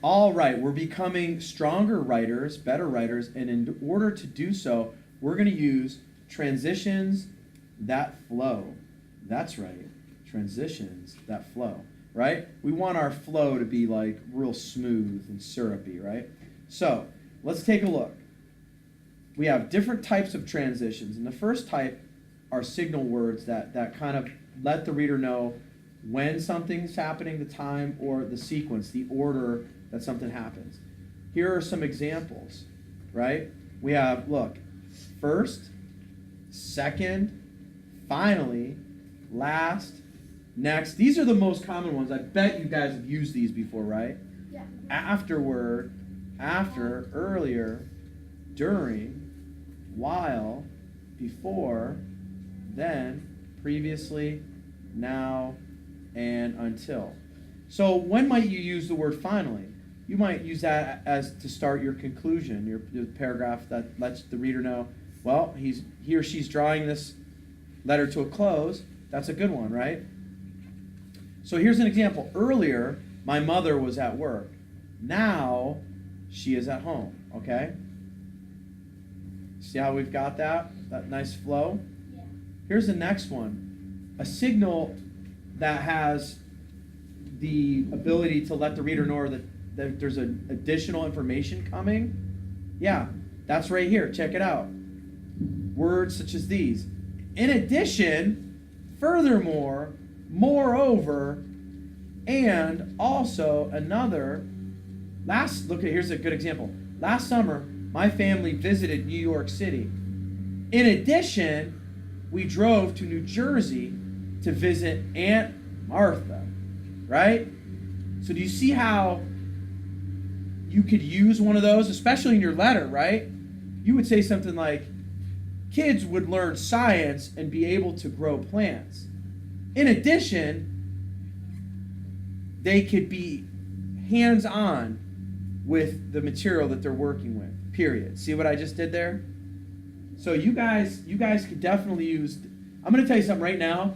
All right, we're becoming stronger writers, better writers, and in order to do so, we're going to use transitions that flow. That's right, transitions that flow, right? We want our flow to be like real smooth and syrupy, right? So let's take a look. We have different types of transitions, and the first type are signal words that kind of let the reader know when something's happening, the time, or the sequence, the order that something happens. Here are some examples, right? We have, look, first, second, finally, last, next. These are the most common ones. I bet you guys have used these before, right? Yeah. Afterward, after, earlier, during, while, before, then, previously, now, and until. So when might you use the word finally? You might use that as to start your conclusion, your paragraph that lets the reader know, well, he or she's drawing this letter to a close. That's a good one, right? So here's an example. Earlier, my mother was at work. Now, she is at home, okay? See how we've got that nice flow? Yeah. Here's the next one. A signal that has the ability to let the reader know that there's an additional information coming. Yeah, that's right here. Check it out. Words such as these. In addition, furthermore, moreover, and also another. Here's a good example. Last summer, my family visited New York City. In addition, we drove to New Jersey to visit Aunt Martha, right? So do you see how you could use one of those, especially in your letter, right? You would say something like, kids would learn science and be able to grow plants. In addition, they could be hands-on with the material that they're working with, period. See what I just did there? So you guys could definitely use, I'm going to tell you something right now.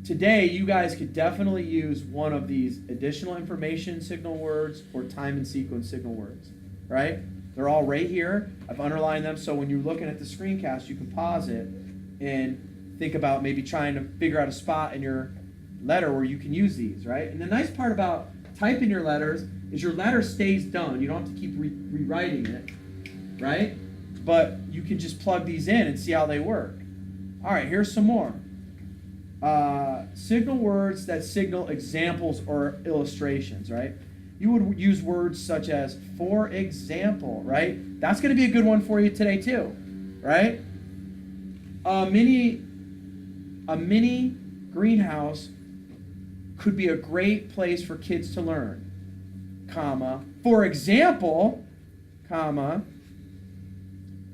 Today, you guys could definitely use one of these additional information signal words or time and sequence signal words, right? They're all right here. I've underlined them, so when you're looking at the screencast, you can pause it and think about maybe trying to figure out a spot in your letter where you can use these, right? And the nice part about typing your letters is your letter stays done. You don't have to keep rewriting it, right? But you can just plug these in and see how they work. All right, here's some more. Signal words that signal examples or illustrations, right? You would use words such as for example, right? That's going to be a good one for you today too, right? A mini greenhouse could be a great place for kids to learn, comma. For example, comma,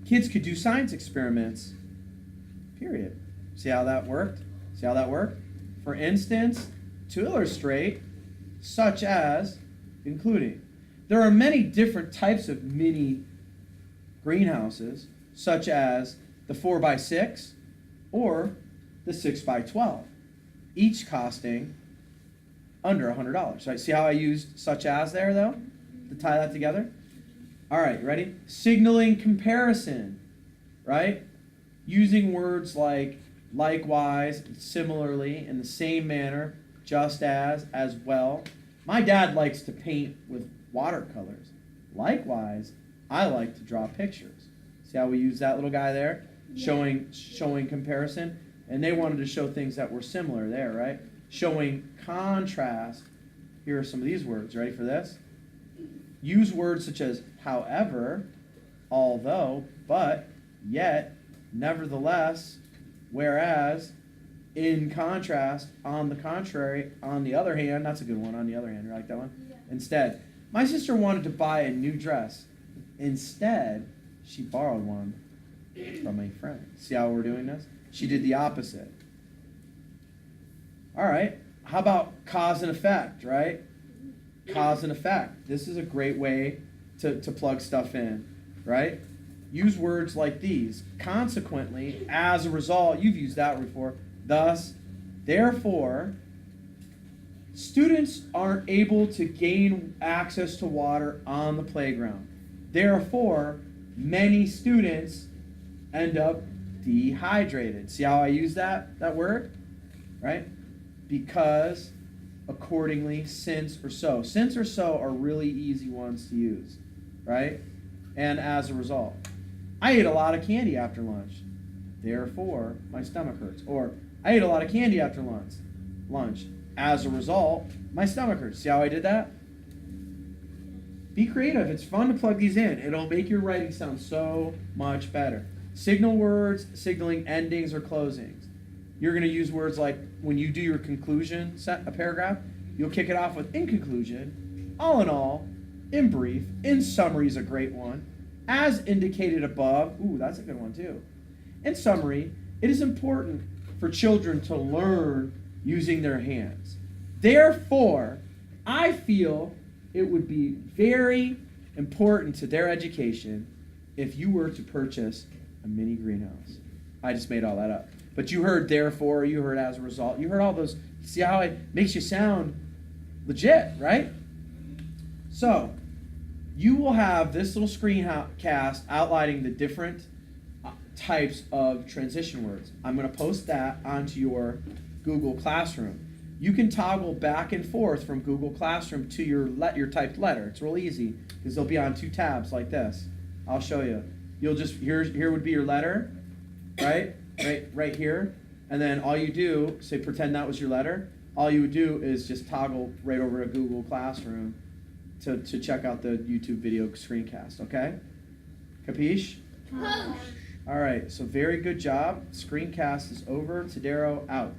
kids could do science experiments, period. See how that worked? See how that worked? For instance, to illustrate, such as, including. There are many different types of mini greenhouses, such as the 4x6 or the 6x12, each costing under $100. Right? See how I used such as there, though, to tie that together? All right, you ready? Signaling comparison, right? Using words like likewise, similarly, in the same manner, just as well. My dad likes to paint with watercolors. Likewise, I like to draw pictures. See how we use that little guy there? Yeah. Showing comparison. And they wanted to show things that were similar there, right? Showing contrast. Here are some of these words. Ready for this? Use words such as however, although, but, yet, nevertheless, whereas, in contrast, on the contrary, on the other hand. That's a good one, on the other hand. You like that one? Yeah. Instead. My sister wanted to buy a new dress. Instead, she borrowed one from a friend. See how we're doing this? She did the opposite. All right. How about cause and effect, right? Cause and effect. This is a great way to plug stuff in, right? Use words like these. Consequently, as a result, you've used that before. Thus, therefore, Students aren't able to gain access to water on the playground. Therefore, many students end up dehydrated. See how I use that word? Right? Because, accordingly, since or so. Since or so are really easy ones to use. Right? And as a result. I ate a lot of candy after lunch. Therefore, my stomach hurts. Or, I ate a lot of candy after lunch. As a result, my stomach hurts. See how I did that? Be creative. It's fun to plug these in. It'll make your writing sound so much better. Signal words, signaling endings or closings. You're going to use words like when you do your conclusion a paragraph, you'll kick it off with in conclusion, all in all, in brief, in summary is a great one. As indicated above, ooh, that's a good one too. In summary, it is important for children to learn using their hands. Therefore, I feel it would be very important to their education if you were to purchase a mini greenhouse. I just made all that up. But you heard therefore, you heard as a result, you heard all those. See how it makes you sound legit, right? So, you will have this little screencast outlining the different types of transition words. I'm going to post that onto your Google Classroom. You can toggle back and forth from Google Classroom to your typed letter. It's real easy because they'll be on two tabs like this. I'll show you. You'll just here would be your letter, right here, and then all you do, say pretend that was your letter. All you would do is just toggle right over to Google Classroom to check out the YouTube video screencast. Okay, capiche? All right. So very good job. Screencast is over. Tadero out.